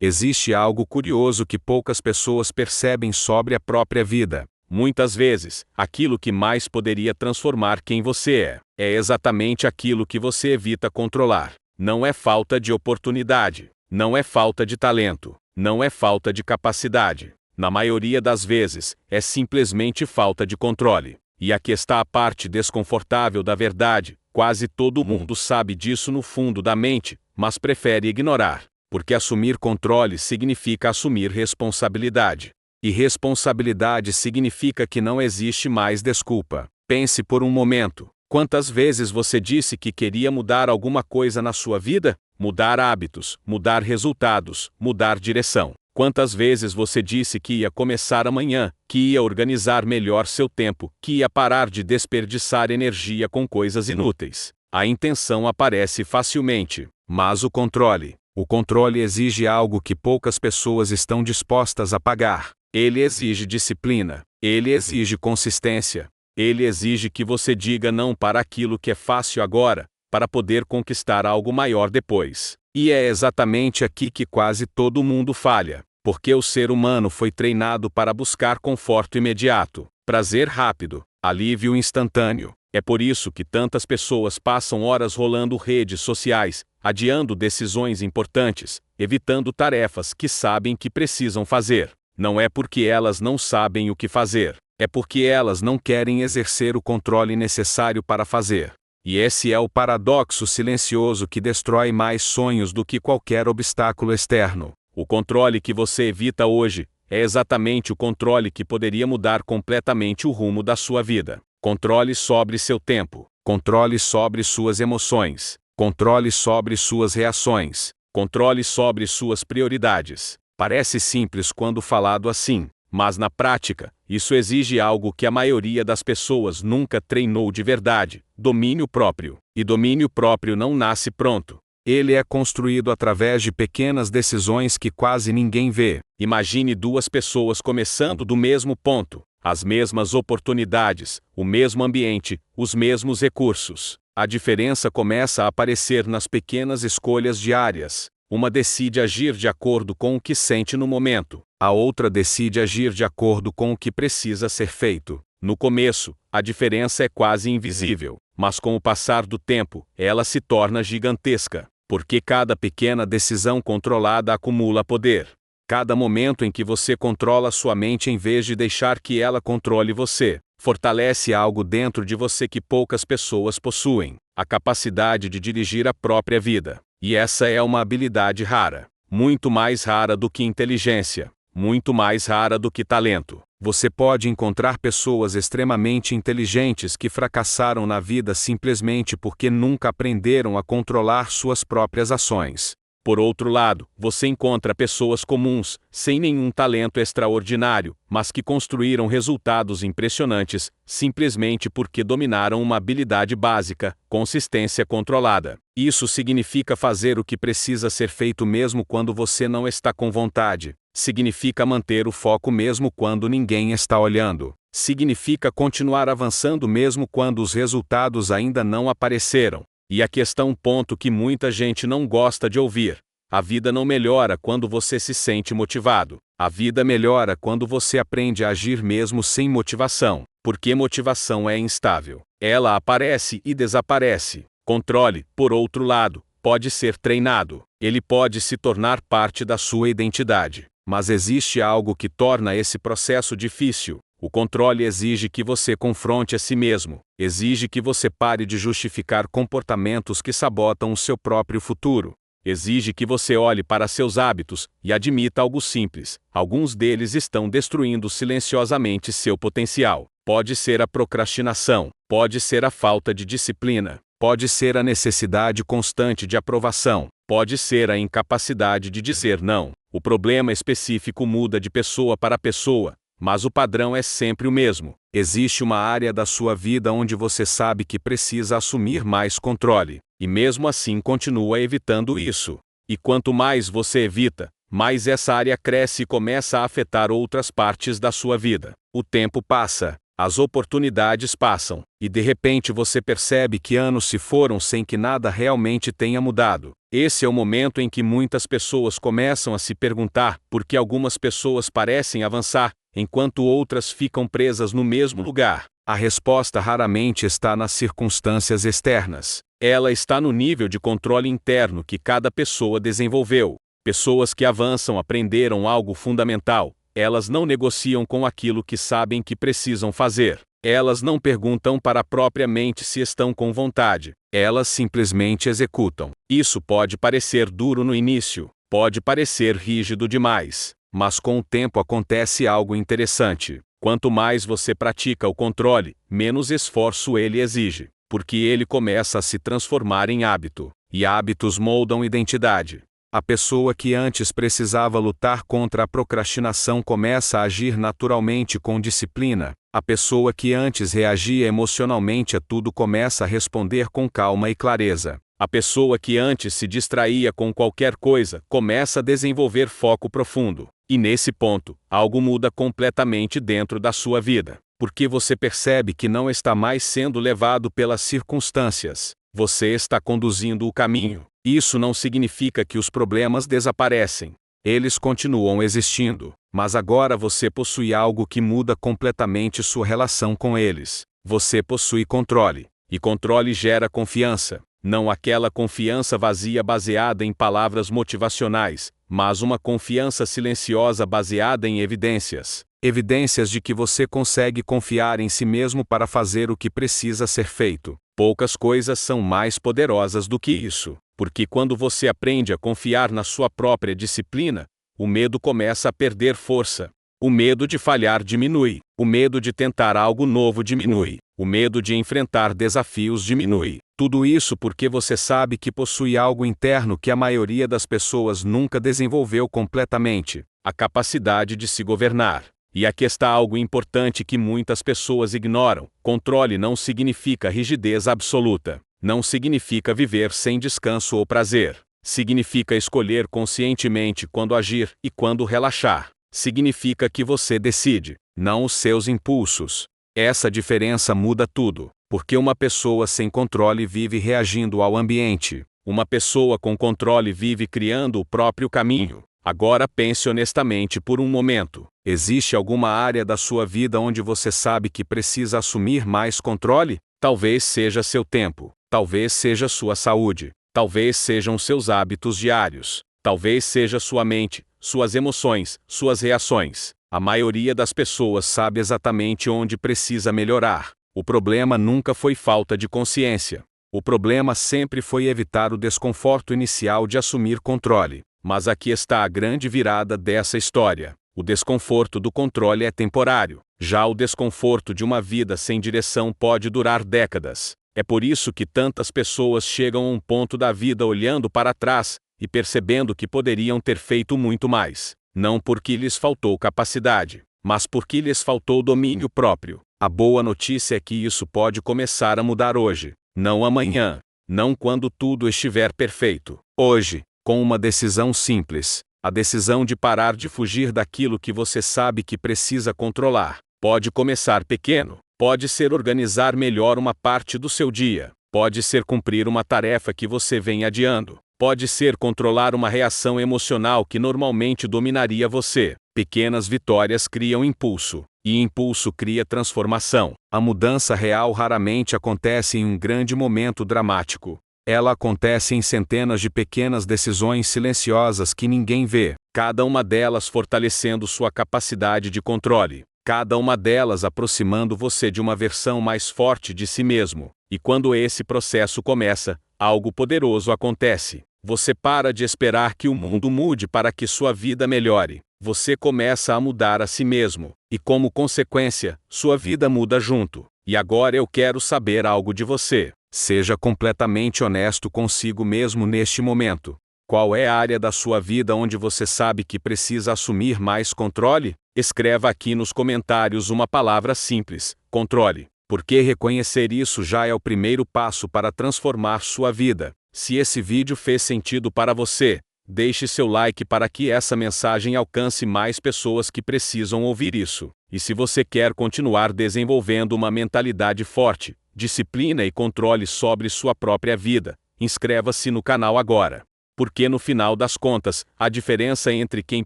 Existe algo curioso que poucas pessoas percebem sobre a própria vida. Muitas vezes, aquilo que mais poderia transformar quem você é exatamente aquilo que você evita controlar. Não é falta de oportunidade, não é falta de talento, não é falta de capacidade. Na maioria das vezes, é simplesmente falta de controle. E aqui está a parte desconfortável da verdade: quase todo mundo sabe disso no fundo da mente, mas prefere ignorar. Porque assumir controle significa assumir responsabilidade. E responsabilidade significa que não existe mais desculpa. Pense por um momento. Quantas vezes você disse que queria mudar alguma coisa na sua vida? Mudar hábitos, mudar resultados, mudar direção. Quantas vezes você disse que ia começar amanhã, que ia organizar melhor seu tempo, que ia parar de desperdiçar energia com coisas inúteis? A intenção aparece facilmente, mas o controle exige algo que poucas pessoas estão dispostas a pagar. Ele exige disciplina. Ele exige consistência. Ele exige que você diga não para aquilo que é fácil agora, para poder conquistar algo maior depois. E é exatamente aqui que quase todo mundo falha, porque o ser humano foi treinado para buscar conforto imediato, prazer rápido, alívio instantâneo. É por isso que tantas pessoas passam horas rolando redes sociais, adiando decisões importantes, evitando tarefas que sabem que precisam fazer. Não é porque elas não sabem o que fazer, é porque elas não querem exercer o controle necessário para fazer. E esse é o paradoxo silencioso que destrói mais sonhos do que qualquer obstáculo externo. O controle que você evita hoje é exatamente o controle que poderia mudar completamente o rumo da sua vida. Controle sobre seu tempo, controle sobre suas emoções, controle sobre suas reações, controle sobre suas prioridades. Parece simples quando falado assim, mas na prática, isso exige algo que a maioria das pessoas nunca treinou de verdade: domínio próprio. E domínio próprio não nasce pronto. Ele é construído através de pequenas decisões que quase ninguém vê. Imagine duas pessoas começando do mesmo ponto, as mesmas oportunidades, o mesmo ambiente, os mesmos recursos. A diferença começa a aparecer nas pequenas escolhas diárias. Uma decide agir de acordo com o que sente no momento. A outra decide agir de acordo com o que precisa ser feito. No começo, a diferença é quase invisível, mas com o passar do tempo, ela se torna gigantesca, porque cada pequena decisão controlada acumula poder. Cada momento em que você controla sua mente em vez de deixar que ela controle você, fortalece algo dentro de você que poucas pessoas possuem: a capacidade de dirigir a própria vida. E essa é uma habilidade rara, muito mais rara do que inteligência, muito mais rara do que talento. Você pode encontrar pessoas extremamente inteligentes que fracassaram na vida simplesmente porque nunca aprenderam a controlar suas próprias ações. Por outro lado, você encontra pessoas comuns, sem nenhum talento extraordinário, mas que construíram resultados impressionantes, simplesmente porque dominaram uma habilidade básica: consistência controlada. Isso significa fazer o que precisa ser feito mesmo quando você não está com vontade. Significa manter o foco mesmo quando ninguém está olhando. Significa continuar avançando mesmo quando os resultados ainda não apareceram. E aqui está um ponto que muita gente não gosta de ouvir: a vida não melhora quando você se sente motivado. A vida melhora quando você aprende a agir mesmo sem motivação, porque motivação é instável. Ela aparece e desaparece. Controle, por outro lado, pode ser treinado. Ele pode se tornar parte da sua identidade. Mas existe algo que torna esse processo difícil. O controle exige que você confronte a si mesmo, exige que você pare de justificar comportamentos que sabotam o seu próprio futuro, exige que você olhe para seus hábitos e admita algo simples: alguns deles estão destruindo silenciosamente seu potencial. Pode ser a procrastinação, pode ser a falta de disciplina, pode ser a necessidade constante de aprovação, pode ser a incapacidade de dizer não. O problema específico muda de pessoa para pessoa, mas o padrão é sempre o mesmo. Existe uma área da sua vida onde você sabe que precisa assumir mais controle, e mesmo assim continua evitando isso. E quanto mais você evita, mais essa área cresce e começa a afetar outras partes da sua vida. O tempo passa, as oportunidades passam, e de repente você percebe que anos se foram sem que nada realmente tenha mudado. Esse é o momento em que muitas pessoas começam a se perguntar por que algumas pessoas parecem avançar, enquanto outras ficam presas no mesmo lugar. A resposta raramente está nas circunstâncias externas. Ela está no nível de controle interno que cada pessoa desenvolveu. Pessoas que avançam aprenderam algo fundamental. Elas não negociam com aquilo que sabem que precisam fazer. Elas não perguntam para a própria mente se estão com vontade. Elas simplesmente executam. Isso pode parecer duro no início, pode parecer rígido demais, mas com o tempo acontece algo interessante. Quanto mais você pratica o controle, menos esforço ele exige, porque ele começa a se transformar em hábito, e hábitos moldam identidade. A pessoa que antes precisava lutar contra a procrastinação começa a agir naturalmente com disciplina. A pessoa que antes reagia emocionalmente a tudo começa a responder com calma e clareza. A pessoa que antes se distraía com qualquer coisa começa a desenvolver foco profundo. E nesse ponto, algo muda completamente dentro da sua vida. Porque você percebe que não está mais sendo levado pelas circunstâncias. Você está conduzindo o caminho. Isso não significa que os problemas desaparecem. Eles continuam existindo, mas agora você possui algo que muda completamente sua relação com eles. Você possui controle, e controle gera confiança. Não aquela confiança vazia baseada em palavras motivacionais, mas uma confiança silenciosa baseada em evidências. Evidências de que você consegue confiar em si mesmo para fazer o que precisa ser feito. Poucas coisas são mais poderosas do que isso. Porque quando você aprende a confiar na sua própria disciplina, o medo começa a perder força. O medo de falhar diminui. O medo de tentar algo novo diminui. O medo de enfrentar desafios diminui. Tudo isso porque você sabe que possui algo interno que a maioria das pessoas nunca desenvolveu completamente: a capacidade de se governar. E aqui está algo importante que muitas pessoas ignoram: controle não significa rigidez absoluta. Não significa viver sem descanso ou prazer. Significa escolher conscientemente quando agir e quando relaxar. Significa que você decide, não os seus impulsos. Essa diferença muda tudo, porque uma pessoa sem controle vive reagindo ao ambiente. Uma pessoa com controle vive criando o próprio caminho. Agora pense honestamente por um momento. Existe alguma área da sua vida onde você sabe que precisa assumir mais controle? Talvez seja seu tempo. Talvez seja sua saúde. Talvez sejam seus hábitos diários. Talvez seja sua mente, suas emoções, suas reações. A maioria das pessoas sabe exatamente onde precisa melhorar. O problema nunca foi falta de consciência. O problema sempre foi evitar o desconforto inicial de assumir controle. Mas aqui está a grande virada dessa história. O desconforto do controle é temporário. Já o desconforto de uma vida sem direção pode durar décadas. É por isso que tantas pessoas chegam a um ponto da vida olhando para trás e percebendo que poderiam ter feito muito mais. Não porque lhes faltou capacidade, mas porque lhes faltou domínio próprio. A boa notícia é que isso pode começar a mudar hoje, não amanhã, não quando tudo estiver perfeito. Hoje, com uma decisão simples, a decisão de parar de fugir daquilo que você sabe que precisa controlar. Pode começar pequeno. Pode ser organizar melhor uma parte do seu dia. Pode ser cumprir uma tarefa que você vem adiando. Pode ser controlar uma reação emocional que normalmente dominaria você. Pequenas vitórias criam impulso, e impulso cria transformação. A mudança real raramente acontece em um grande momento dramático. Ela acontece em centenas de pequenas decisões silenciosas que ninguém vê, cada uma delas fortalecendo sua capacidade de controle. Cada uma delas aproximando você de uma versão mais forte de si mesmo. E quando esse processo começa, algo poderoso acontece. Você para de esperar que o mundo mude para que sua vida melhore. Você começa a mudar a si mesmo. E como consequência, sua vida muda junto. E agora eu quero saber algo de você. Seja completamente honesto consigo mesmo neste momento. Qual é a área da sua vida onde você sabe que precisa assumir mais controle? Escreva aqui nos comentários uma palavra simples: controle. Porque reconhecer isso já é o primeiro passo para transformar sua vida. Se esse vídeo fez sentido para você, deixe seu like para que essa mensagem alcance mais pessoas que precisam ouvir isso. E se você quer continuar desenvolvendo uma mentalidade forte, disciplina e controle sobre sua própria vida, inscreva-se no canal agora. Porque no final das contas, a diferença entre quem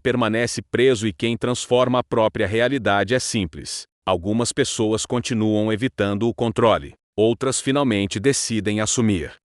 permanece preso e quem transforma a própria realidade é simples. Algumas pessoas continuam evitando o controle, outras finalmente decidem assumir.